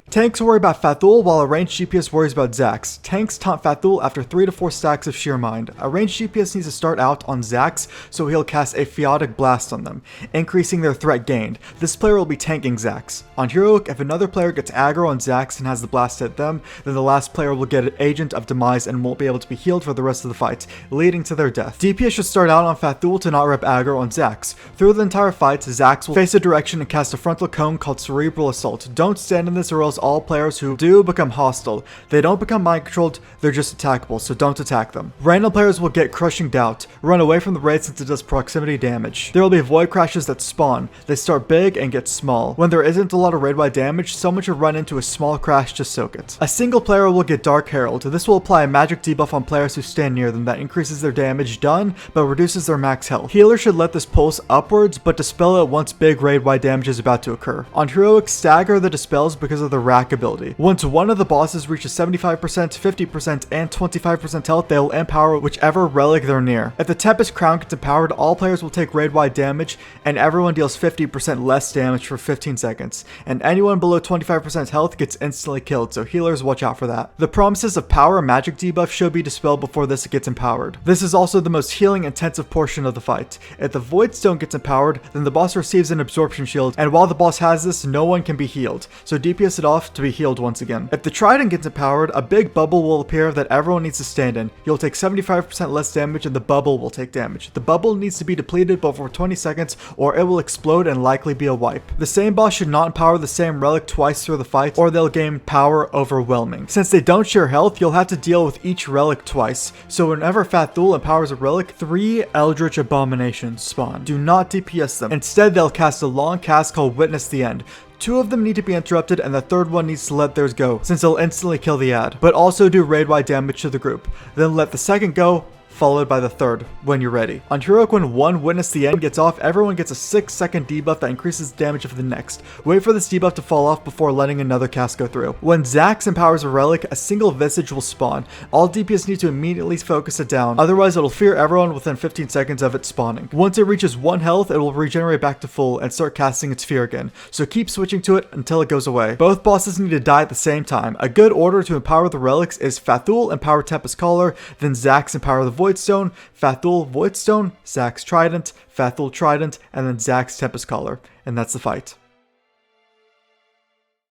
Tanks worry about Fathul while a ranged DPS worries about Zax. Tanks taunt Fathul after 3 to 4 stacks of Sheer Mind. A ranged DPS needs to start out on Zax, so he'll cast a Chaotic Blast on them, increasing their threat gained. This player will be tanking Zax. On Heroic, if another player gets aggro on Zax and has the blast hit them, then the last player will get an Agent of Demise and won't be able to be healed for the rest of the fight, leading to their death. DPS should start out on Fathul to not rep aggro on Zax. Through the entire fight, Zax will face a direction and cast a frontal cone called Cerebral Assault. Don't stand in this or else all players who do become hostile. They don't become mind controlled, they're just attackable, so don't attack them. Random players will get Crushing Doubt. Run away from the raid since it does proximity damage. There will be void crashes that spawn. They start big and get small. When there isn't a lot of raid-wide damage, someone should run into a small crash to soak it. A single player will get Dark Herald. This will apply a magic debuff on players who stand near them that increases their damage done, but reduces their max health. Healers should let this pulse upwards, but dispel it once big raid-wide damage is about to occur. On Heroic, stagger the dispels because of the rack ability. Once one of the bosses reaches 75%, 50%, and 25% health, they will empower whichever relic they're near. If the Tempest Crown gets empowered, all players will take raid-wide damage, and everyone deals 50% less damage for 15 seconds. And anyone below 25% health gets instantly killed, so healers watch out for that. The promises of power and magic debuff should be dispelled before this gets empowered. This is also the most healing intensive portion of the fight. If the Void Stone gets empowered, then the boss receives an absorption shield, and while the boss has this, no one can be healed, so DPS it off to be healed once again. If the Trident gets empowered, a big bubble will appear that everyone needs to stand in. You'll take 75% less damage and the bubble will take damage. The bubble needs to be depleted before 20 seconds or it will explode and likely be a wipe. The same boss should not empower the same relic twice through the fight or they'll gain power overwhelming. Since they don't share health, you'll have to deal with each relic twice, so whenever Fathul empowers a relic, 3 Eldritch Abominations spawn. Do not DPS them. Instead, they'll cast a long cast called Witness the End. 2 of them need to be interrupted and the third one needs to let theirs go, since it'll instantly kill the ad, but also do raid-wide damage to the group. Then let the second go, followed by the third, when you're ready. On Heroic, when one Witness the End gets off, everyone gets a 6-second debuff that increases damage of the next. Wait for this debuff to fall off before letting another cast go through. When Zax empowers a relic, a single Visage will spawn. All DPS need to immediately focus it down, otherwise it'll fear everyone within 15 seconds of it spawning. Once it reaches 1 health, it will regenerate back to full and start casting its fear again, so keep switching to it until it goes away. Both bosses need to die at the same time. A good order to empower the relics is Fathul empower Tempest Caller, then Zax empower the Void Stone, Fathul Void Stone, Zax Trident, Fathul Trident, and then Zax Tempest Caller. And that's the fight.